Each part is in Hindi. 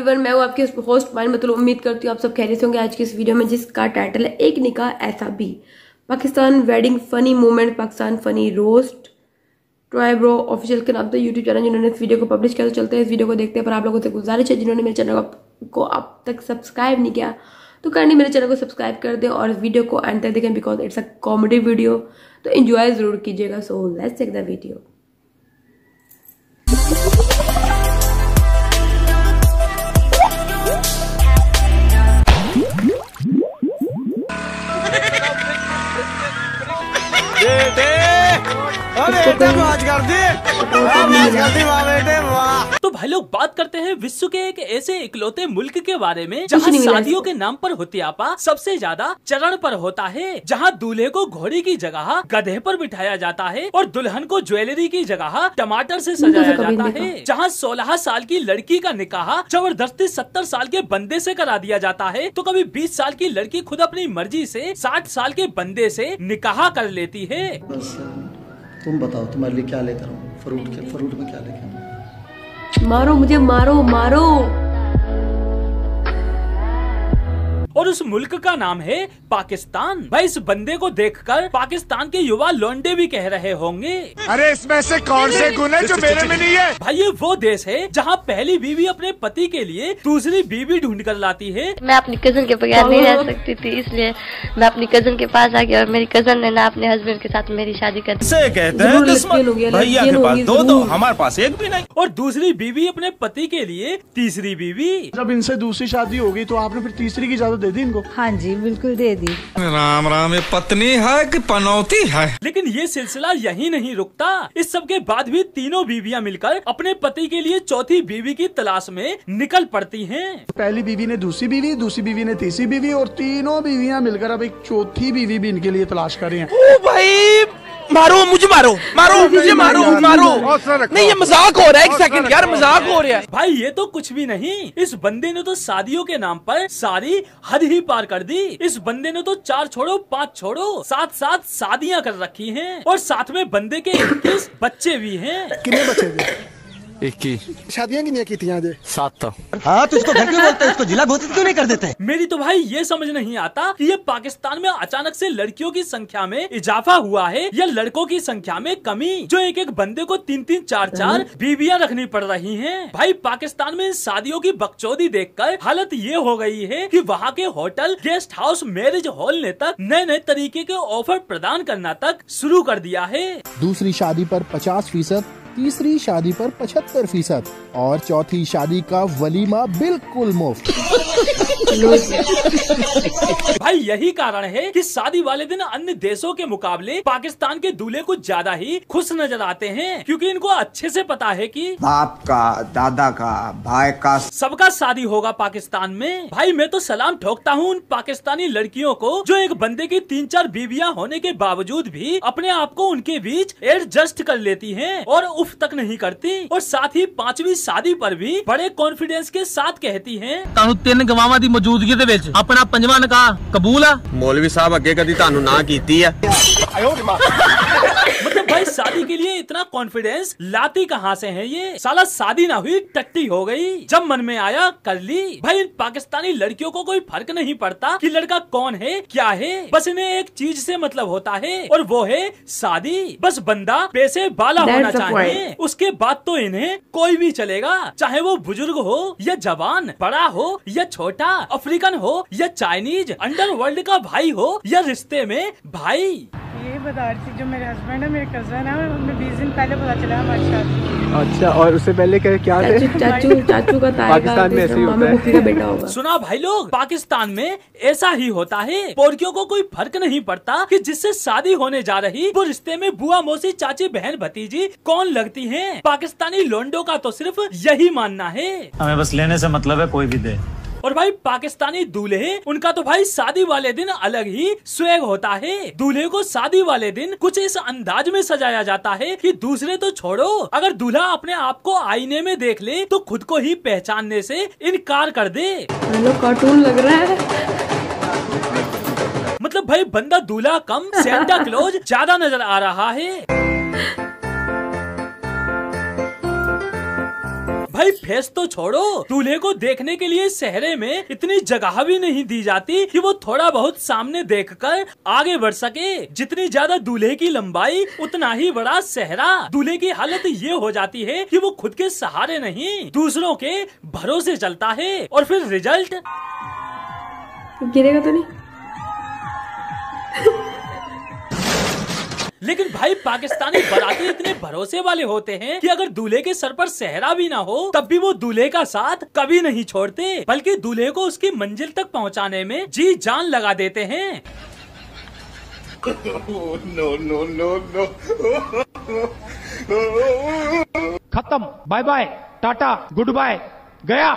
एवरीवन, मैं हूँ आपके होस्ट माइन। मतलब उम्मीद करती हूँ आप सब खैरियत होंगे। आज की इस वीडियो में जिसका टाइटल है एक निकाह ऐसा भी, Pakistan wedding funny moment, Pakistan funny roast, try bro official के नाम से यूट्यूब चैनल जिन्होंने इस वीडियो को पब्लिश किया। तो चलते हैं इस वीडियो को देखते हैं। पर आप लोगों से गुजारिश है जिन्होंने मेरे चैनल को अब तक सब्सक्राइब नहीं किया तो करनी मेरे चैनल को सब्सक्राइब कर दें और वीडियो को एंड तक देखें because it's a comedy video, तो एंजॉय जरूर कीजिएगा। So let's check the video. तो भाई लोग बात करते हैं विश्व के एक ऐसे इकलौते मुल्क के बारे में जहाँ शादियों के नाम पर होतियापा सबसे ज्यादा चरण पर होता है, जहाँ दूल्हे को घोड़ी की जगह गधे पर बिठाया जाता है और दुल्हन को ज्वेलरी की जगह टमाटर से सजाया जाता है, जहाँ 16 साल की लड़की का निकाह जबरदस्ती 70 साल के बंदे से करा दिया जाता है, तो कभी 20 साल की लड़की खुद अपनी मर्जी से 60 साल के बंदे से निकाह कर लेती है। तुम बताओ तुम्हारे लिए क्या लेकर आऊं? फ्रूट में क्या लेकर आऊं? मारो मुझे, मारो मारो। और उस मुल्क का नाम है पाकिस्तान। भाई इस बंदे को देखकर पाकिस्तान के युवा लौंडे भी कह रहे होंगे, अरे इसमें से कौन से गुण है जो मेरे में नहीं है? भाई ये वो देश है जहाँ पहली बीवी अपने पति के लिए दूसरी बीवी ढूंढ कर लाती है। मैं अपनी कजन के बगैर नहीं रह सकती थी, इसलिए मैं अपनी कजन के पास आ गई और मेरी कजन ने ना अपने हस्बैंड के साथ मेरी शादी कर दी। कहते हैं भैया के पास दो, हमारे पास एक भी नहीं। और दूसरी बीवी अपने पति के लिए तीसरी बीवी। जब इनसे दूसरी शादी होगी तो आपने फिर तीसरी की इजाजत दे दी इनको? हाँ जी बिल्कुल दे दी। राम राम, ये पत्नी है कि पनौती है? लेकिन ये सिलसिला यही नहीं रुकता। इस सब के बाद भी तीनों बीवियां मिलकर अपने पति के लिए चौथी बीवी की तलाश में निकल पड़ती हैं। पहली बीवी ने दूसरी बीवी ने तीसरी बीवी और तीनों बीवियां मिलकर अब एक चौथी बीवी भी इनके लिए तलाश कर रही हैं। ओ भाई मारो मुझे, मारो मुझे, मारो नहीं, ये मजाक हो रहा है। एक सेकंड यार, मजाक हो रहा है। भाई ये तो कुछ भी नहीं, इस बंदे ने तो शादियों के नाम पर सारी हद ही पार कर दी। इस बंदे ने तो 4 छोड़ो 5 छोड़ो 7 शादियां कर रखी हैं और साथ में बंदे के 21 बच्चे भी हैं। कितने बच्चे थे? 21 शादियां कितनी की थी? 7। हाँ तो इसको घर क्यों बोलते हैं? इसको जिला घोषित क्यों नहीं कर देते? मेरी तो भाई ये समझ नहीं आता कि ये पाकिस्तान में अचानक से लड़कियों की संख्या में इजाफा हुआ है या लड़कों की संख्या में कमी, जो एक बंदे को 3-3 4-4 बीवियां रखनी पड़ रही हैं। भाई पाकिस्तान में शादियों की बकचोदी देखकर हालत ये हो गई है कि वहाँ के hotel, guest house, marriage hall ने तक नए तरीके के ऑफर प्रदान करना तक शुरू कर दिया है। दूसरी शादी पर 50%, तीसरी शादी पर 75% और चौथी शादी का वलीमा बिल्कुल मुफ्त। भाई यही कारण है कि शादी वाले दिन अन्य देशों के मुकाबले पाकिस्तान के दूल्हे कुछ ज्यादा ही खुश नजर आते हैं, क्योंकि इनको अच्छे से पता है कि बाप का, दादा का, भाई का, सबका शादी होगा पाकिस्तान में। भाई मैं तो सलाम ठोकता हूँ उन पाकिस्तानी लड़कियों को जो एक बंदे की 3-4 बीवियां होने के बावजूद भी अपने आप को उनके बीच एडजस्ट कर लेती हैं और उफ तक नहीं करती, और साथ ही 5वीं शादी पर भी बड़े कॉन्फिडेंस के साथ कहती हैं, तानू 3 गवावां दी मौजूदगी दे विच अपना 5वां निकाह कबूल आ? मौलवी साहब अगे कदी तानू ना कीती है? मतलब भाई शादी के लिए इतना कॉन्फिडेंस लाती कहाँ से है ये? साला शादी ना हुई टट्टी हो गई, जब मन में आया कर ली। भाई पाकिस्तानी लड़कियों को कोई फर्क नहीं पड़ता कि लड़का कौन है क्या है, बस इन्हें एक चीज से मतलब होता है और वो है शादी। बस बंदा पैसे वाला होना चाहिए, उसके बाद तो इन्हें कोई भी चलेगा, चाहे वो बुजुर्ग हो या जवान, बड़ा हो या छोटा, अफ्रीकन हो या चाइनीज, अंडरवर्ल्ड का भाई हो या रिश्ते में भाई। ये बता रही थी जो मेरे हस्बैंड है, मेरे कजन है, हमें 20 दिन पहले पता चला हमारी शादी। अच्छा, और उससे पहले क्या थे? चाचू का पाकिस्तान में ऐसे ही होता है। का बेटा होगा। सुना भाई लोग, पाकिस्तान में ऐसा ही होता है। पोरकियों को कोई फर्क नहीं पड़ता कि जिससे शादी होने जा रही वो रिश्ते में बुआ, मौसी, चाची, बहन, भतीजी कौन लगती हैं। पाकिस्तानी लोंडो का तो सिर्फ यही मानना है, हमें बस लेने से मतलब है, कोई भी दे। और भाई पाकिस्तानी दूल्हे, उनका तो भाई शादी वाले दिन अलग ही स्वैग होता है। दूल्हे को शादी वाले दिन कुछ इस अंदाज में सजाया जाता है कि दूसरे तो छोड़ो, अगर दूल्हा अपने आप को आईने में देख ले तो खुद को ही पहचानने से इनकार कर दे। कार्टून लग रहा है। मतलब भाई बंदा दूल्हा कम सेंटा क्लॉज ज्यादा नजर आ रहा है। भाई फेस तो छोड़ो, दूल्हे को देखने के लिए सहरे में इतनी जगह भी नहीं दी जाती कि वो थोड़ा बहुत सामने देखकर आगे बढ़ सके। जितनी ज्यादा दूल्हे की लंबाई उतना ही बड़ा सहरा। दूल्हे की हालत ये हो जाती है कि वो खुद के सहारे नहीं दूसरों के भरोसे चलता है और फिर रिजल्ट गिरेगा तो नहीं। लेकिन भाई पाकिस्तानी बाराती इतने भरोसे वाले होते हैं कि अगर दूल्हे के सर पर सेहरा भी ना हो तब भी वो दूल्हे का साथ कभी नहीं छोड़ते, बल्कि दूल्हे को उसकी मंजिल तक पहुंचाने में जी जान लगा देते हैं। No no no no. खत्म, bye bye, tata, goodbye, गया।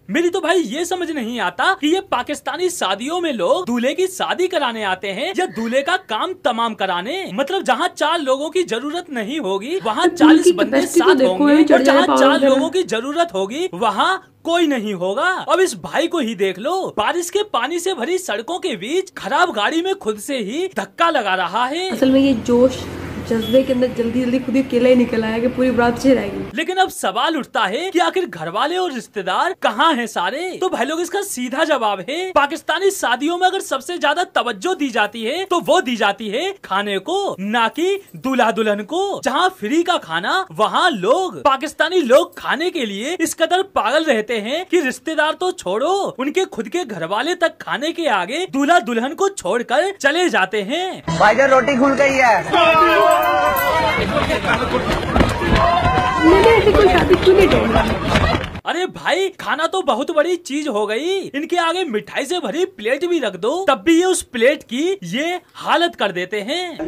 मेरी तो भाई ये समझ नहीं आता कि ये पाकिस्तानी शादियों में लोग दूल्हे की शादी कराने आते हैं या दूल्हे का काम तमाम कराने। मतलब जहाँ 4 लोगों की जरूरत नहीं होगी वहाँ 40 बंदे साथ होंगे और जहाँ 4 लोगों की जरूरत होगी वहाँ कोई नहीं होगा। अब इस भाई को ही देख लो, बारिश के पानी से भरी सड़कों के बीच खराब गाड़ी में खुद से ही धक्का लगा रहा है। असल में ये जोश जज्बे के अंदर जल्दी जल्दी खुद ही अकेला ही निकल आया कि पूरी बारात अच्छी रहेगी। लेकिन अब सवाल उठता है कि आखिर घर वाले और रिश्तेदार कहाँ हैं सारे? तो भाई लोग इसका सीधा जवाब है, पाकिस्तानी शादियों में अगर सबसे ज्यादा तवज्जो दी जाती है तो वो दी जाती है खाने को, ना कि दूल्हा दुल्हन को। जहाँ फ्री का खाना वहाँ लोग पाकिस्तानी लोग खाने के लिए इस कदर पागल रहते हैं कि रिश्तेदार तो छोड़ो, उनके खुद के घर वाले तक खाने के आगे दूल्हा दुल्हन को छोड़कर चले जाते हैं। भाईजान रोटी खुल गई है। मैंने ऐसे कोई शादी क्यों नहीं ढूंढा? अरे भाई खाना तो बहुत बड़ी चीज हो गई, इनके आगे मिठाई से भरी प्लेट भी रख दो तब भी ये उस प्लेट की ये हालत कर देते हैं।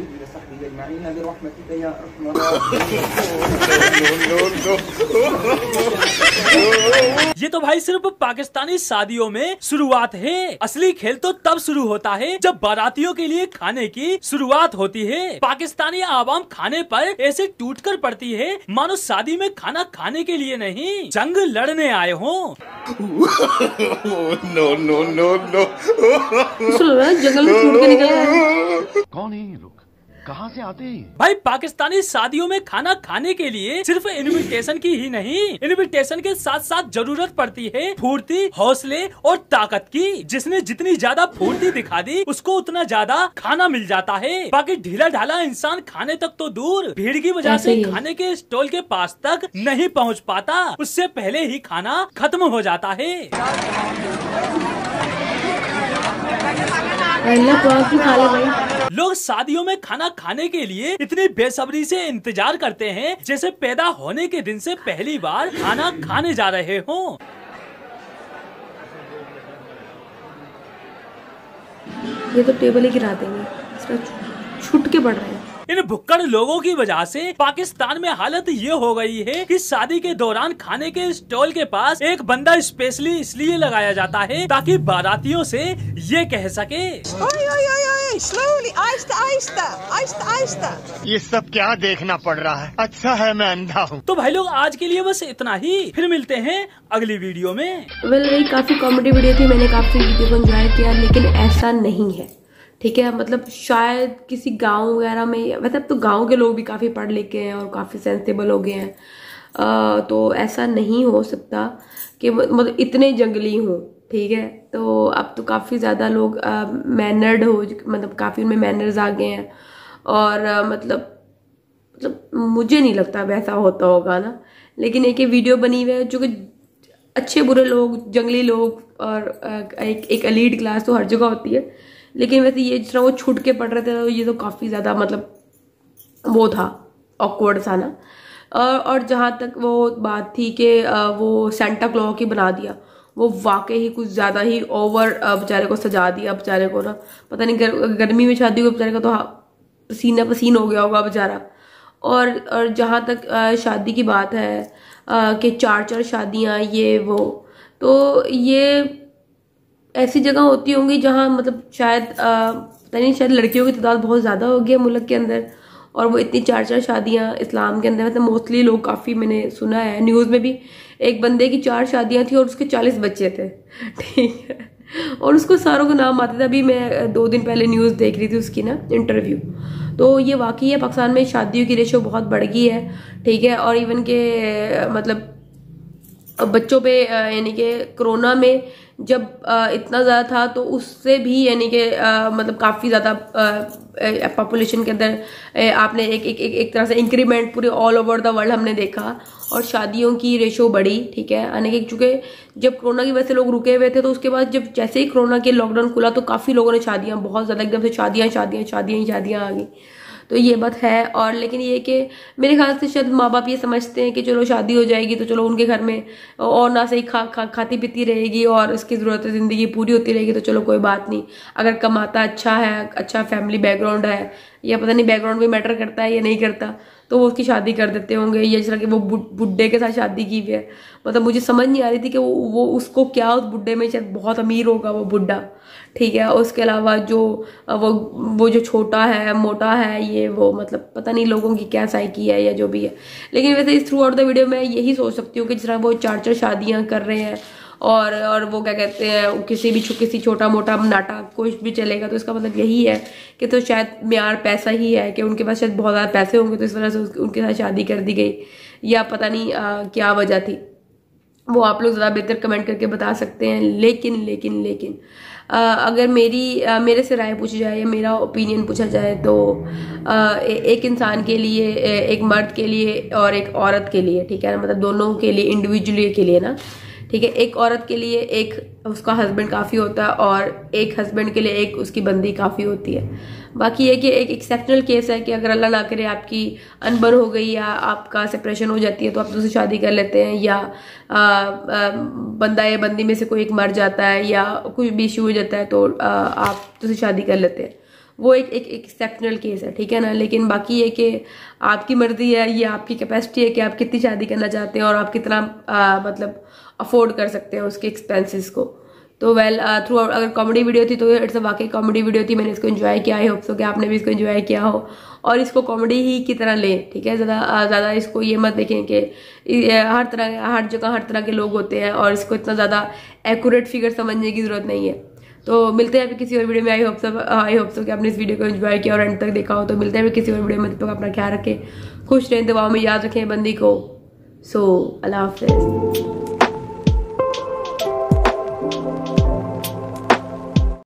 ये तो भाई सिर्फ पाकिस्तानी शादियों में शुरुआत है। असली खेल तो तब शुरू होता है जब बारातियों के लिए खाने की शुरुआत होती है। पाकिस्तानी आवाम खाने पर ऐसे टूट कर पड़ती है मानो शादी में खाना खाने के लिए नहीं जंग लड़ने आए हो। No no no no. जंगल में छूट के निकल आए। कौन है ये लोग, कहाँ से आते हैं? भाई पाकिस्तानी शादियों में खाना खाने के लिए सिर्फ इनविटेशन की ही नहीं, इनविटेशन के साथ साथ जरूरत पड़ती है फुर्ती, हौसले और ताकत की। जिसने जितनी ज्यादा फुर्ती दिखा दी उसको उतना ज्यादा खाना मिल जाता है। बाकी ढीला ढाला इंसान खाने तक तो दूर, भीड़ की वजह से खाने के स्टॉल के पास तक नहीं पहुँच पाता, उससे पहले ही खाना खत्म हो जाता है। लोग शादियों में खाना खाने के लिए इतनी बेसब्री से इंतजार करते हैं जैसे पैदा होने के दिन से पहली बार खाना खाने जा रहे हों। ये तो टेबल ही गिरा देंगे, छुट के पड़ रहे हैं। इन भुक्कड़ लोगों की वजह से पाकिस्तान में हालत ये हो गई है कि शादी के दौरान खाने के स्टॉल के पास एक बंदा स्पेशली इसलिए लगाया जाता है ताकि बारातियों से ये कह सके, ये सब क्या देखना पड़ रहा है, अच्छा है मैं अंधा हूँ। तो भाई लोग आज के लिए बस इतना ही, फिर मिलते हैं अगली वीडियो में। वही काफी कॉमेडी वीडियो थी, मैंने काफी वीडियो को एंजॉय किया, लेकिन ऐसा नहीं है, ठीक है। मतलब शायद किसी गांव वगैरह में, मतलब तो गांव के लोग भी काफ़ी पढ़ लिखे हैं और काफ़ी सेंसिबल हो गए हैं, तो ऐसा नहीं हो सकता कि मतलब इतने जंगली हों, ठीक है। तो अब तो काफ़ी ज़्यादा लोग मैनर्ड हो, मतलब काफ़ी उनमें मैनर्स आ गए हैं, और मतलब मुझे नहीं लगता वैसा होता होगा ना। लेकिन एक ये वीडियो बनी हुई है जो कि अच्छे बुरे लोग, जंगली लोग और एक एलीट क्लास तो हर जगह होती है, लेकिन वैसे ये जिस तरह वो छूट के पड़ रहे थे, ये तो काफ़ी ज़्यादा मतलब वो था ऑकवर्ड सा ना। और जहाँ तक वो बात थी कि वो सेंटा क्लॉज की बना दिया, वो वाकई ही कुछ ज़्यादा ही ओवर बेचारे को सजा दिया। बेचारे को ना पता नहीं गर्मी में शादी हुई, बेचारे का तो पसीना पसीन हो गया होगा बेचारा। और जहाँ तक शादी की बात है कि 4 शादियाँ ये वो, तो ये ऐसी जगह होती होंगी जहाँ मतलब शायद पता नहीं, शायद लड़कियों की तादाद बहुत ज़्यादा होगी मुल्क के अंदर, और वो इतनी 4 शादियाँ इस्लाम के अंदर, मतलब मोस्टली लोग काफ़ी, मैंने सुना है न्यूज़ में भी, एक बंदे की 4 शादियाँ थी और उसके 40 बच्चे थे, ठीक है, और उसको सारों को नाम आते थे। अभी मैं 2 दिन पहले न्यूज़ देख रही थी उसकी ना इंटरव्यू, तो ये वाकई है पाकिस्तान में शादियों की रेशो बहुत बढ़ गई है, ठीक है। और इवन के मतलब बच्चों पे यानी कि कोरोना में जब इतना ज़्यादा था तो उससे भी यानी कि मतलब काफ़ी ज़्यादा पॉपुलेशन के अंदर आपने एक तरह से इंक्रीमेंट पूरे ऑल ओवर द वर्ल्ड हमने देखा और शादियों की रेशो बढ़ी। ठीक है, यानी कि चूंकि जब कोरोना की वजह से लोग रुके हुए थे तो उसके बाद जब जैसे ही कोरोना के लॉकडाउन खुला तो काफ़ी लोगों ने शादियाँ बहुत ज़्यादा एकदम से शादियाँ आ गई। तो ये बात है। और लेकिन ये कि मेरे ख्याल से शायद माँ बाप ये समझते हैं कि चलो शादी हो जाएगी तो चलो उनके घर में और ना सही खाती पीती रहेगी और इसकी ज़रूरत है ज़िंदगी पूरी होती रहेगी तो चलो कोई बात नहीं। अगर कमाता अच्छा है, अच्छा फैमिली बैकग्राउंड है, या पता नहीं बैकग्राउंड भी मैटर करता है या नहीं करता, तो वो उसकी शादी कर देते होंगे। या जिस तरह कि वो बुड्ढे के साथ शादी की हुई है, मतलब मुझे समझ नहीं आ रही थी कि वो उसको क्या उस बुड्ढे में शायद बहुत अमीर होगा वो बुड्ढा। ठीक है, उसके अलावा जो वो जो छोटा है मोटा है ये वो मतलब पता नहीं लोगों की क्या साइकी है या जो भी है। लेकिन वैसे इस थ्रू आउट द वीडियो मैं यही सोच सकती हूँ कि जिस तरह वो 4 शादियाँ कर रहे हैं और वो क्या कहते हैं किसी छोटा मोटा नाटक कुछ भी चलेगा तो इसका मतलब यही है कि तो शायद म्यार पैसा ही है कि उनके पास शायद बहुत ज़्यादा पैसे होंगे तो इस वजह से उनके साथ शादी कर दी गई, या पता नहीं क्या वजह थी। वो आप लोग ज़्यादा बेहतर कमेंट करके बता सकते हैं। लेकिन अगर मेरे से राय पूछी जाए या मेरा ओपिनियन पूछा जाए तो एक इंसान के लिए, एक मर्द के लिए और एक औरत के लिए, ठीक है, मतलब दोनों के लिए इंडिविजुअली के लिए ना, ठीक है, एक औरत के लिए एक उसका हस्बैंड काफ़ी होता है और एक हस्बैंड के लिए एक उसकी बंदी काफ़ी होती है। बाकी ये कि एक एक्सेप्शनल केस है कि अगर अल्लाह ना करे आपकी अनबन हो गई या आपका सेपरेशन हो जाती है तो आप दूसरी शादी कर लेते हैं, या बंदा या बंदी में से कोई एक मर जाता है या कुछ भी इशू हो जाता है तो आप दूसरी शादी कर लेते हैं। वो एक एक्सेप्शनल केस है, ठीक है ना। लेकिन बाकी ये कि आपकी मर्जी है, ये आपकी कैपेसिटी है कि आप कितनी शादी करना चाहते हैं और आप कितना मतलब अफोर्ड कर सकते हैं उसके एक्सपेंसेस को। तो थ्रू आउट अगर कॉमेडी वीडियो थी तो इट्स वाकई कॉमेडी वीडियो थी, मैंने इसको एंजॉय किया। आई होप सो कि आपने भी इसको एंजॉय किया हो और इसको कॉमेडी ही की तरह लें, ठीक है। ज़्यादा इसको ये मत देखें कि हर जगह हर तरह के लोग होते हैं और इसको इतना ज़्यादा एक्यूरेट फिगर समझने की ज़रूरत नहीं है। तो मिलते हैं अभी किसी और वीडियो में। आई होप सो कि आपने इस वीडियो को एंजॉय किया और एंड तक देखा हो। तो मिलते हैं अभी किसी और वीडियो में, तब तक अपना ख्याल रखें, खुश रहें, दुआओं में याद रखें बंदी को। सो अल्लाह हाफ़िज़।